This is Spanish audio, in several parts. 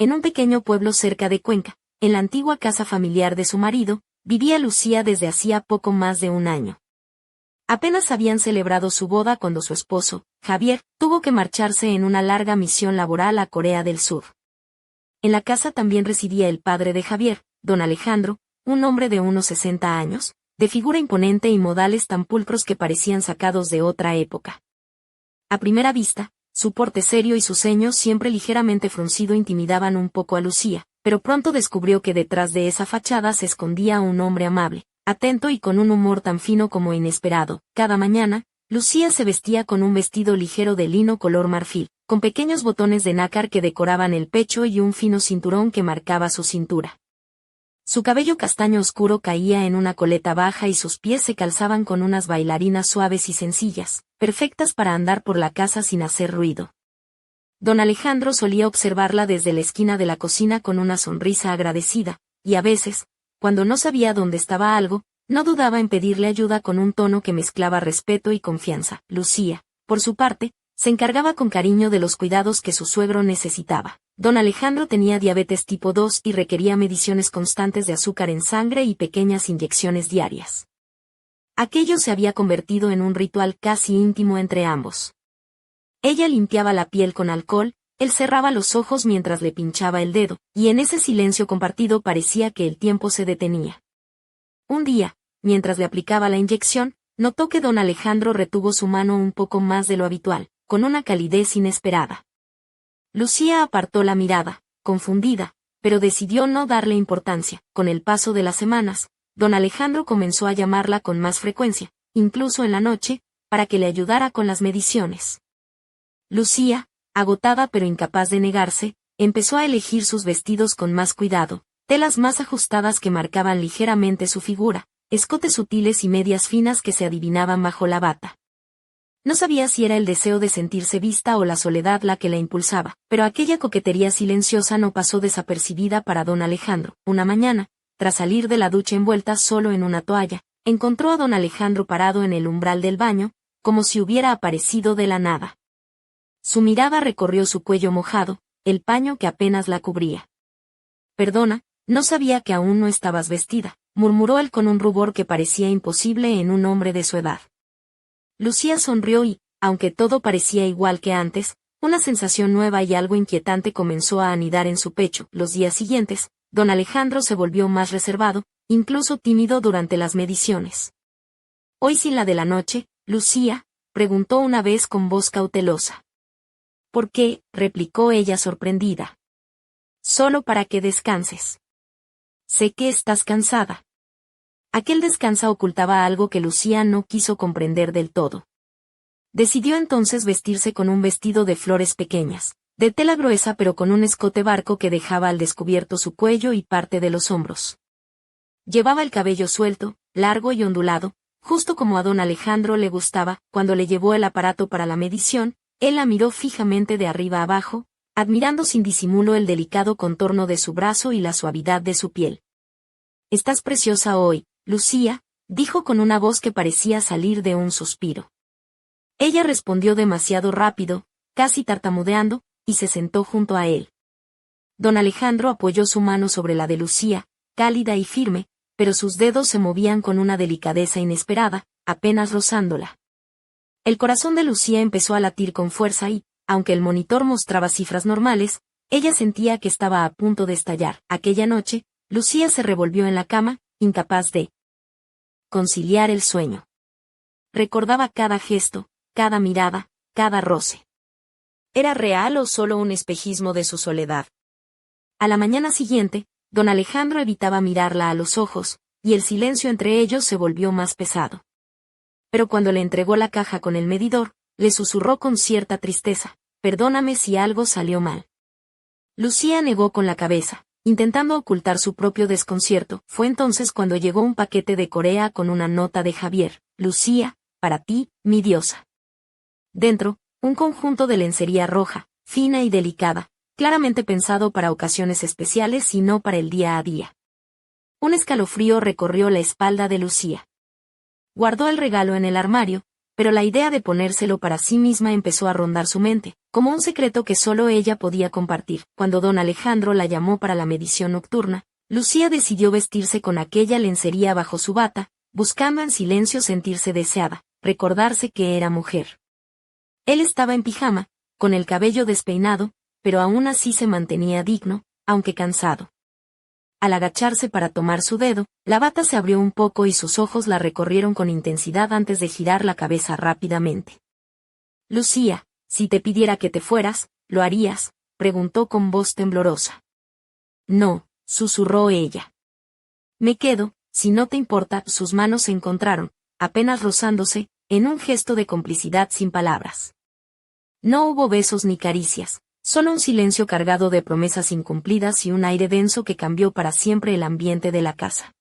En un pequeño pueblo cerca de Cuenca, en la antigua casa familiar de su marido, vivía Lucía desde hacía poco más de un año. Apenas habían celebrado su boda cuando su esposo, Javier, tuvo que marcharse en una larga misión laboral a Corea del Sur. En la casa también residía el padre de Javier, don Alejandro, un hombre de unos 60 años, de figura imponente y modales tan pulcros que parecían sacados de otra época. A primera vista, su porte serio y su ceño siempre ligeramente fruncido intimidaban un poco a Lucía, pero pronto descubrió que detrás de esa fachada se escondía un hombre amable, atento y con un humor tan fino como inesperado. Cada mañana, Lucía se vestía con un vestido ligero de lino color marfil, con pequeños botones de nácar que decoraban el pecho y un fino cinturón que marcaba su cintura. Su cabello castaño oscuro caía en una coleta baja y sus pies se calzaban con unas bailarinas suaves y sencillas, perfectas para andar por la casa sin hacer ruido. Don Alejandro solía observarla desde la esquina de la cocina con una sonrisa agradecida, y a veces, cuando no sabía dónde estaba algo, no dudaba en pedirle ayuda con un tono que mezclaba respeto y confianza. Lucía, por su parte, se encargaba con cariño de los cuidados que su suegro necesitaba. Don Alejandro tenía diabetes tipo 2 y requería mediciones constantes de azúcar en sangre y pequeñas inyecciones diarias. Aquello se había convertido en un ritual casi íntimo entre ambos. Ella limpiaba la piel con alcohol, él cerraba los ojos mientras le pinchaba el dedo, y en ese silencio compartido parecía que el tiempo se detenía. Un día, mientras le aplicaba la inyección, notó que don Alejandro retuvo su mano un poco más de lo habitual, con una calidez inesperada. Lucía apartó la mirada, confundida, pero decidió no darle importancia. Con el paso de las semanas, don Alejandro comenzó a llamarla con más frecuencia, incluso en la noche, para que le ayudara con las mediciones. Lucía, agotada pero incapaz de negarse, empezó a elegir sus vestidos con más cuidado, telas más ajustadas que marcaban ligeramente su figura, escotes sutiles y medias finas que se adivinaban bajo la bata. No sabía si era el deseo de sentirse vista o la soledad la que la impulsaba, pero aquella coquetería silenciosa no pasó desapercibida para don Alejandro. Una mañana, tras salir de la ducha envuelta solo en una toalla, encontró a don Alejandro parado en el umbral del baño, como si hubiera aparecido de la nada. Su mirada recorrió su cuello mojado, el paño que apenas la cubría. «Perdona, no sabía que aún no estabas vestida», murmuró él con un rubor que parecía imposible en un hombre de su edad. Lucía sonrió y, aunque todo parecía igual que antes, una sensación nueva y algo inquietante comenzó a anidar en su pecho. Los días siguientes, don Alejandro se volvió más reservado, incluso tímido durante las mediciones. «¿Hoy sin la de la noche, Lucía?», preguntó una vez con voz cautelosa. «¿Por qué?», replicó ella sorprendida. «Solo para que descanses. Sé que estás cansada». Aquel descanso ocultaba algo que Lucía no quiso comprender del todo. Decidió entonces vestirse con un vestido de flores pequeñas, de tela gruesa pero con un escote barco que dejaba al descubierto su cuello y parte de los hombros. Llevaba el cabello suelto, largo y ondulado, justo como a don Alejandro le gustaba. Cuando le llevó el aparato para la medición, él la miró fijamente de arriba a abajo, admirando sin disimulo el delicado contorno de su brazo y la suavidad de su piel. «Estás preciosa hoy, Lucía», dijo con una voz que parecía salir de un suspiro. Ella respondió demasiado rápido, casi tartamudeando, y se sentó junto a él. Don Alejandro apoyó su mano sobre la de Lucía, cálida y firme, pero sus dedos se movían con una delicadeza inesperada, apenas rozándola. El corazón de Lucía empezó a latir con fuerza y, aunque el monitor mostraba cifras normales, ella sentía que estaba a punto de estallar. Aquella noche, Lucía se revolvió en la cama, incapaz de conciliar el sueño. Recordaba cada gesto, cada mirada, cada roce. ¿Era real o solo un espejismo de su soledad? A la mañana siguiente, don Alejandro evitaba mirarla a los ojos, y el silencio entre ellos se volvió más pesado. Pero cuando le entregó la caja con el medidor, le susurró con cierta tristeza: «Perdóname si algo salió mal». Lucía negó con la cabeza, intentando ocultar su propio desconcierto. Fue entonces cuando llegó un paquete de Corea con una nota de Javier: «Lucía, para ti, mi diosa». Dentro, un conjunto de lencería roja, fina y delicada, claramente pensado para ocasiones especiales y no para el día a día. Un escalofrío recorrió la espalda de Lucía. Guardó el regalo en el armario, pero la idea de ponérselo para sí misma empezó a rondar su mente, como un secreto que solo ella podía compartir. Cuando don Alejandro la llamó para la medición nocturna, Lucía decidió vestirse con aquella lencería bajo su bata, buscando en silencio sentirse deseada, recordarse que era mujer. Él estaba en pijama, con el cabello despeinado, pero aún así se mantenía digno, aunque cansado. Al agacharse para tomar su dedo, la bata se abrió un poco y sus ojos la recorrieron con intensidad antes de girar la cabeza rápidamente. «Lucía, si te pidiera que te fueras, ¿lo harías?», preguntó con voz temblorosa. «No», susurró ella. «Me quedo, si no te importa». Sus manos se encontraron, apenas rozándose, en un gesto de complicidad sin palabras. No hubo besos ni caricias, solo un silencio cargado de promesas incumplidas y un aire denso que cambió para siempre el ambiente de la casa.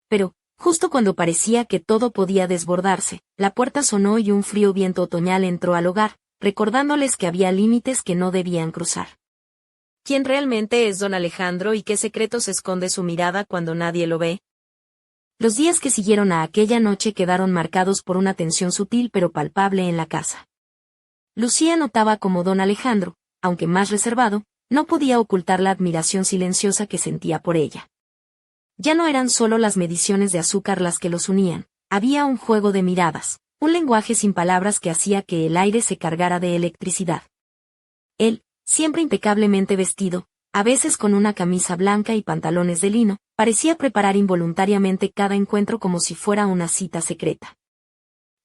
Pero, justo cuando parecía que todo podía desbordarse, la puerta sonó y un frío viento otoñal entró al hogar, recordándoles que había límites que no debían cruzar. ¿Quién realmente es don Alejandro y qué secretos esconde su mirada cuando nadie lo ve? Los días que siguieron a aquella noche quedaron marcados por una tensión sutil pero palpable en la casa. Lucía notaba cómo don Alejandro, aunque más reservado, no podía ocultar la admiración silenciosa que sentía por ella. Ya no eran solo las mediciones de azúcar las que los unían, había un juego de miradas, un lenguaje sin palabras que hacía que el aire se cargara de electricidad. Él, siempre impecablemente vestido, a veces con una camisa blanca y pantalones de lino, parecía preparar involuntariamente cada encuentro como si fuera una cita secreta.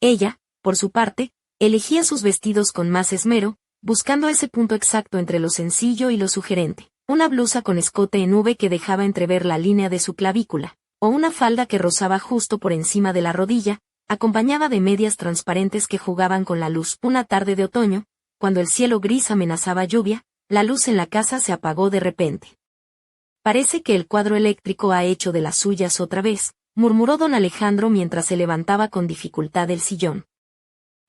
Ella, por su parte, elegía sus vestidos con más esmero, buscando ese punto exacto entre lo sencillo y lo sugerente, una blusa con escote en V que dejaba entrever la línea de su clavícula, o una falda que rozaba justo por encima de la rodilla, acompañada de medias transparentes que jugaban con la luz. Una tarde de otoño, cuando el cielo gris amenazaba lluvia, la luz en la casa se apagó de repente. «Parece que el cuadro eléctrico ha hecho de las suyas otra vez», murmuró don Alejandro mientras se levantaba con dificultad del sillón.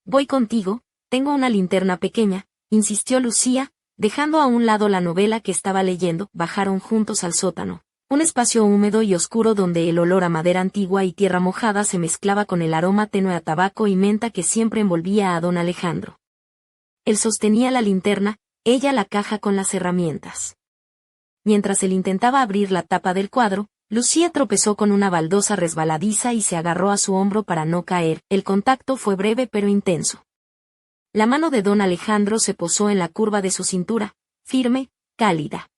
«Voy contigo, tengo una linterna pequeña», insistió Lucía, dejando a un lado la novela que estaba leyendo. Bajaron juntos al sótano, un espacio húmedo y oscuro donde el olor a madera antigua y tierra mojada se mezclaba con el aroma tenue a tabaco y menta que siempre envolvía a don Alejandro. Él sostenía la linterna, ella la caja con las herramientas. Mientras él intentaba abrir la tapa del cuadro, Lucía tropezó con una baldosa resbaladiza y se agarró a su hombro para no caer. El contacto fue breve pero intenso. La mano de don Alejandro se posó en la curva de su cintura, firme, cálida.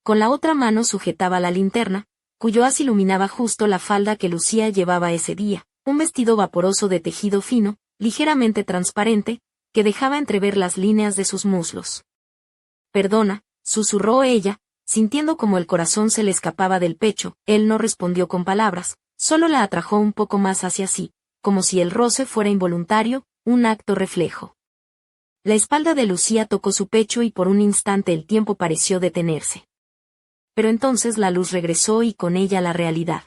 Con la otra mano sujetaba la linterna, cuyo haz iluminaba justo la falda que Lucía llevaba ese día, un vestido vaporoso de tejido fino, ligeramente transparente, que dejaba entrever las líneas de sus muslos. «Perdona», susurró ella, sintiendo como el corazón se le escapaba del pecho. Él no respondió con palabras, solo la atrajo un poco más hacia sí, como si el roce fuera involuntario, un acto reflejo. La espalda de Lucía tocó su pecho y por un instante el tiempo pareció detenerse. Pero entonces la luz regresó y con ella la realidad.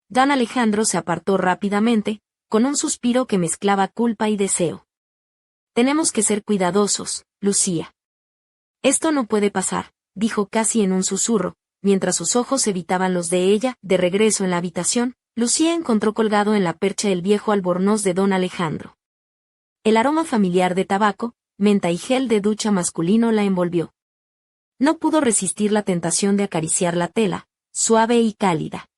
Don Alejandro se apartó rápidamente, con un suspiro que mezclaba culpa y deseo. «Tenemos que ser cuidadosos, Lucía. Esto no puede pasar», dijo casi en un susurro, mientras sus ojos evitaban los de ella. De regreso en la habitación, Lucía encontró colgado en la percha el viejo albornoz de don Alejandro. El aroma familiar de tabaco, menta y gel de ducha masculino la envolvió. No pudo resistir la tentación de acariciar la tela, suave y cálida.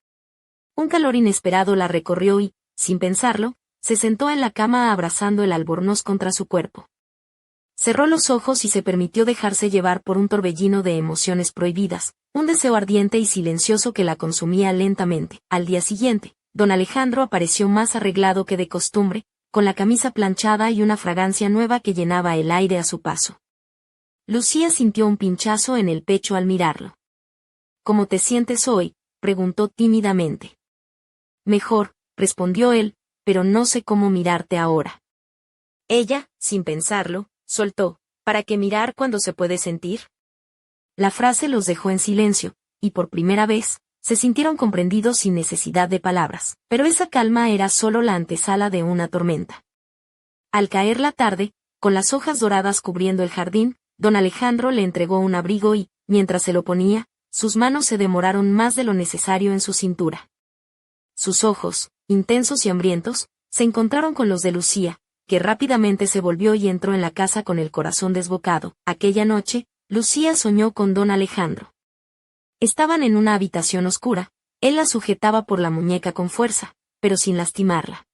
Un calor inesperado la recorrió y, sin pensarlo, se sentó en la cama abrazando el albornoz contra su cuerpo. Cerró los ojos y se permitió dejarse llevar por un torbellino de emociones prohibidas, un deseo ardiente y silencioso que la consumía lentamente. Al día siguiente, don Alejandro apareció más arreglado que de costumbre, con la camisa planchada y una fragancia nueva que llenaba el aire a su paso. Lucía sintió un pinchazo en el pecho al mirarlo. «¿Cómo te sientes hoy?», preguntó tímidamente. «Mejor», respondió él, «pero no sé cómo mirarte ahora». Ella, sin pensarlo, soltó: «¿Para qué mirar cuando se puede sentir?». La frase los dejó en silencio, y por primera vez, se sintieron comprendidos sin necesidad de palabras, pero esa calma era solo la antesala de una tormenta. Al caer la tarde, con las hojas doradas cubriendo el jardín, don Alejandro le entregó un abrigo y, mientras se lo ponía, sus manos se demoraron más de lo necesario en su cintura. Sus ojos, intensos y hambrientos, se encontraron con los de Lucía, que rápidamente se volvió y entró en la casa con el corazón desbocado. Aquella noche, Lucía soñó con don Alejandro. Estaban en una habitación oscura, él la sujetaba por la muñeca con fuerza, pero sin lastimarla.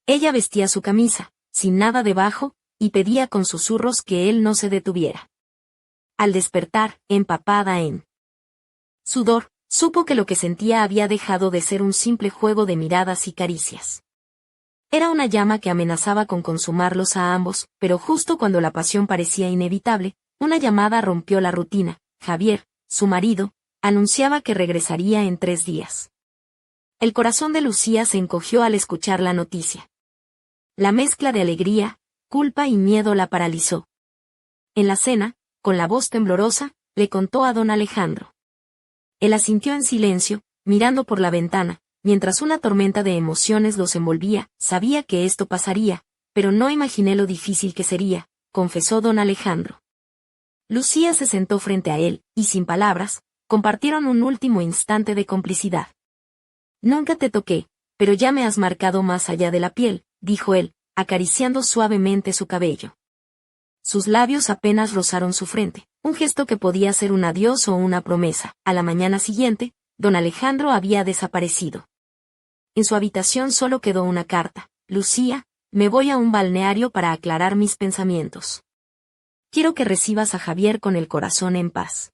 Ella vestía su camisa, sin nada debajo, y pedía con susurros que él no se detuviera. Al despertar, empapada en sudor, supo que lo que sentía había dejado de ser un simple juego de miradas y caricias. Era una llama que amenazaba con consumarlos a ambos, pero justo cuando la pasión parecía inevitable, una llamada rompió la rutina. Javier, su marido, anunciaba que regresaría en 3 días. El corazón de Lucía se encogió al escuchar la noticia. La mezcla de alegría, culpa y miedo la paralizó. En la cena, con la voz temblorosa, le contó a don Alejandro. Él asintió en silencio, mirando por la ventana, mientras una tormenta de emociones los envolvía. Sabía que esto pasaría, pero no imaginé lo difícil que sería, confesó don Alejandro. Lucía se sentó frente a él, y sin palabras, compartieron un último instante de complicidad. Nunca te toqué, pero ya me has marcado más allá de la piel, dijo él, acariciando suavemente su cabello. Sus labios apenas rozaron su frente, un gesto que podía ser un adiós o una promesa. A la mañana siguiente, don Alejandro había desaparecido. En su habitación solo quedó una carta. Lucía, me voy a un balneario para aclarar mis pensamientos. Quiero que recibas a Javier con el corazón en paz.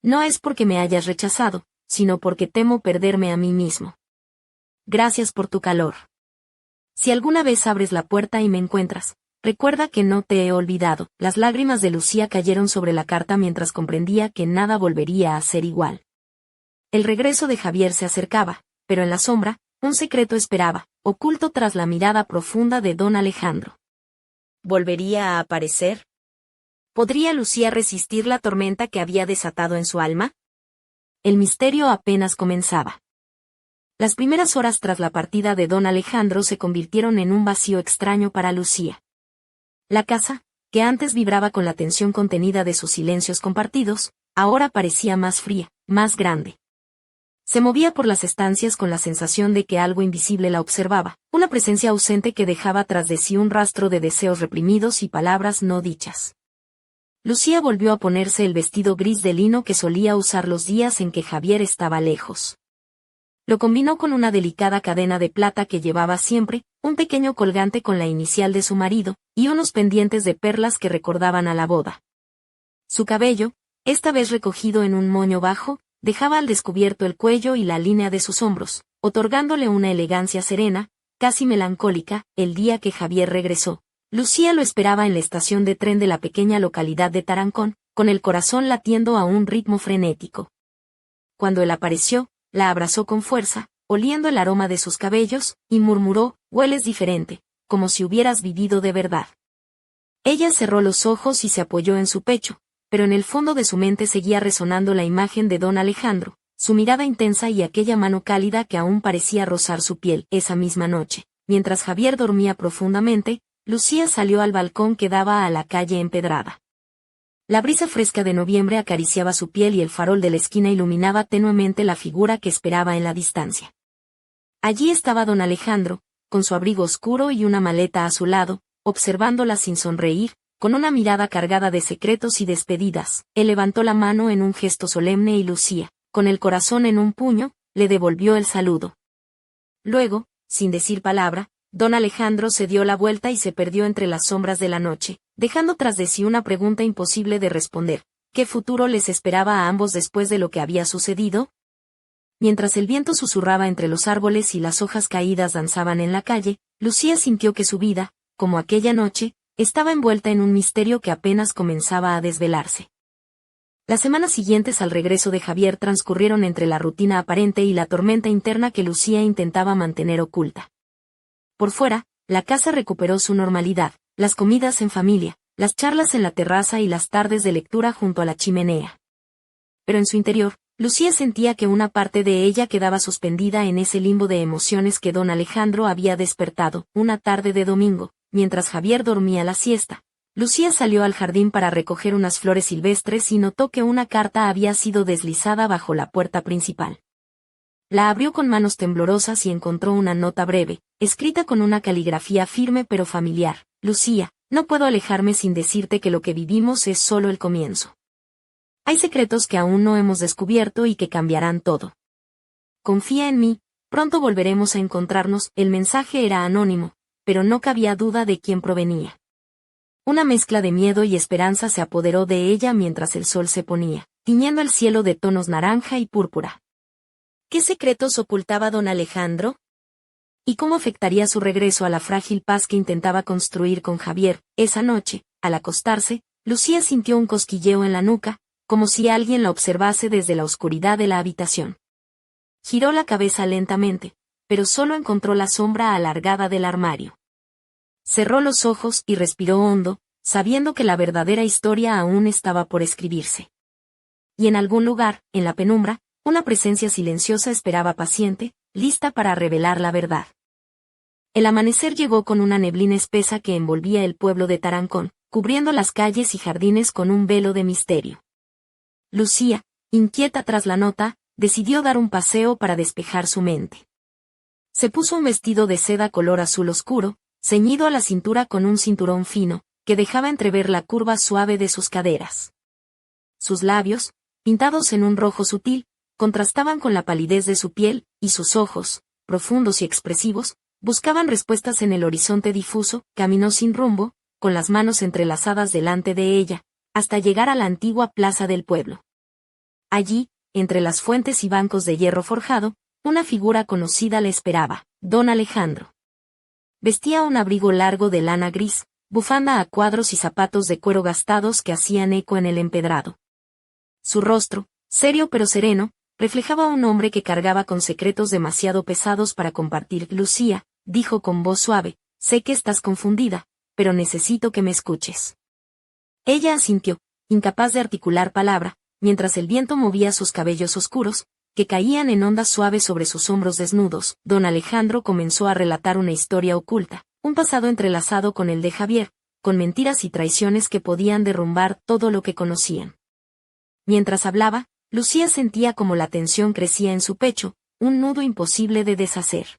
No es porque me hayas rechazado, sino porque temo perderme a mí mismo. Gracias por tu calor. Si alguna vez abres la puerta y me encuentras, recuerda que no te he olvidado. Las lágrimas de Lucía cayeron sobre la carta mientras comprendía que nada volvería a ser igual. El regreso de Javier se acercaba, pero en la sombra, un secreto esperaba, oculto tras la mirada profunda de don Alejandro. ¿Volvería a aparecer? ¿Podría Lucía resistir la tormenta que había desatado en su alma? El misterio apenas comenzaba. Las primeras horas tras la partida de don Alejandro se convirtieron en un vacío extraño para Lucía. La casa, que antes vibraba con la tensión contenida de sus silencios compartidos, ahora parecía más fría, más grande. Se movía por las estancias con la sensación de que algo invisible la observaba, una presencia ausente que dejaba tras de sí un rastro de deseos reprimidos y palabras no dichas. Lucía volvió a ponerse el vestido gris de lino que solía usar los días en que Javier estaba lejos. Lo combinó con una delicada cadena de plata que llevaba siempre, un pequeño colgante con la inicial de su marido, y unos pendientes de perlas que recordaban a la boda. Su cabello, esta vez recogido en un moño bajo, dejaba al descubierto el cuello y la línea de sus hombros, otorgándole una elegancia serena, casi melancólica. El día que Javier regresó, Lucía lo esperaba en la estación de tren de la pequeña localidad de Tarancón, con el corazón latiendo a un ritmo frenético. Cuando él apareció, la abrazó con fuerza, oliendo el aroma de sus cabellos, y murmuró, «Hueles diferente, como si hubieras vivido de verdad». Ella cerró los ojos y se apoyó en su pecho, pero en el fondo de su mente seguía resonando la imagen de don Alejandro, su mirada intensa y aquella mano cálida que aún parecía rozar su piel. Esa misma noche, mientras Javier dormía profundamente, Lucía salió al balcón que daba a la calle empedrada. La brisa fresca de noviembre acariciaba su piel y el farol de la esquina iluminaba tenuemente la figura que esperaba en la distancia. Allí estaba don Alejandro, con su abrigo oscuro y una maleta a su lado, observándola sin sonreír, con una mirada cargada de secretos y despedidas. Él levantó la mano en un gesto solemne y Lucía, con el corazón en un puño, le devolvió el saludo. Luego, sin decir palabra, don Alejandro se dio la vuelta y se perdió entre las sombras de la noche, dejando tras de sí una pregunta imposible de responder. ¿Qué futuro les esperaba a ambos después de lo que había sucedido? Mientras el viento susurraba entre los árboles y las hojas caídas danzaban en la calle, Lucía sintió que su vida, como aquella noche, estaba envuelta en un misterio que apenas comenzaba a desvelarse. Las semanas siguientes al regreso de Javier transcurrieron entre la rutina aparente y la tormenta interna que Lucía intentaba mantener oculta. Por fuera, la casa recuperó su normalidad, las comidas en familia, las charlas en la terraza y las tardes de lectura junto a la chimenea. Pero en su interior, Lucía sentía que una parte de ella quedaba suspendida en ese limbo de emociones que don Alejandro había despertado. Una tarde de domingo, mientras Javier dormía la siesta, Lucía salió al jardín para recoger unas flores silvestres y notó que una carta había sido deslizada bajo la puerta principal. La abrió con manos temblorosas y encontró una nota breve. escrita con una caligrafía firme pero familiar. Lucía, no puedo alejarme sin decirte que lo que vivimos es solo el comienzo. Hay secretos que aún no hemos descubierto y que cambiarán todo. Confía en mí, pronto volveremos a encontrarnos. El mensaje era anónimo, pero no cabía duda de quién provenía. Una mezcla de miedo y esperanza se apoderó de ella mientras el sol se ponía, tiñendo el cielo de tonos naranja y púrpura. ¿Qué secretos ocultaba don Alejandro? ¿Y cómo afectaría su regreso a la frágil paz que intentaba construir con Javier? Esa noche, al acostarse, Lucía sintió un cosquilleo en la nuca, como si alguien la observase desde la oscuridad de la habitación. Giró la cabeza lentamente, pero solo encontró la sombra alargada del armario. Cerró los ojos y respiró hondo, sabiendo que la verdadera historia aún estaba por escribirse. Y en algún lugar, en la penumbra, una presencia silenciosa esperaba paciente, lista para revelar la verdad. El amanecer llegó con una neblina espesa que envolvía el pueblo de Tarancón, cubriendo las calles y jardines con un velo de misterio. Lucía, inquieta tras la nota, decidió dar un paseo para despejar su mente. Se puso un vestido de seda color azul oscuro, ceñido a la cintura con un cinturón fino, que dejaba entrever la curva suave de sus caderas. Sus labios, pintados en un rojo sutil, contrastaban con la palidez de su piel, y sus ojos, profundos y expresivos, buscaban respuestas en el horizonte difuso. Caminó sin rumbo, con las manos entrelazadas delante de ella, hasta llegar a la antigua plaza del pueblo. Allí, entre las fuentes y bancos de hierro forjado, una figura conocida le esperaba, don Alejandro. Vestía un abrigo largo de lana gris, bufanda a cuadros y zapatos de cuero gastados que hacían eco en el empedrado. Su rostro, serio pero sereno, reflejaba a un hombre que cargaba con secretos demasiado pesados para compartir. Lucía, dijo con voz suave, sé que estás confundida, pero necesito que me escuches. Ella asintió, incapaz de articular palabra, mientras el viento movía sus cabellos oscuros, que caían en ondas suaves sobre sus hombros desnudos. Don Alejandro comenzó a relatar una historia oculta, un pasado entrelazado con el de Javier, con mentiras y traiciones que podían derrumbar todo lo que conocían. Mientras hablaba, Lucía sentía como la tensión crecía en su pecho, un nudo imposible de deshacer.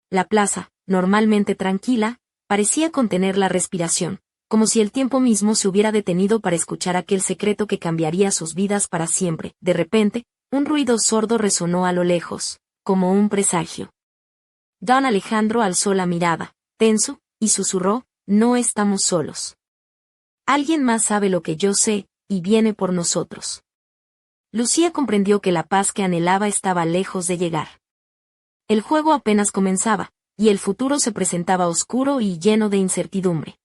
La plaza, normalmente tranquila, parecía contener la respiración, como si el tiempo mismo se hubiera detenido para escuchar aquel secreto que cambiaría sus vidas para siempre. De repente, un ruido sordo resonó a lo lejos, como un presagio. Don Alejandro alzó la mirada, tenso, y susurró, no estamos solos. Alguien más sabe lo que yo sé, y viene por nosotros. Lucía comprendió que la paz que anhelaba estaba lejos de llegar. El juego apenas comenzaba, y el futuro se presentaba oscuro y lleno de incertidumbre.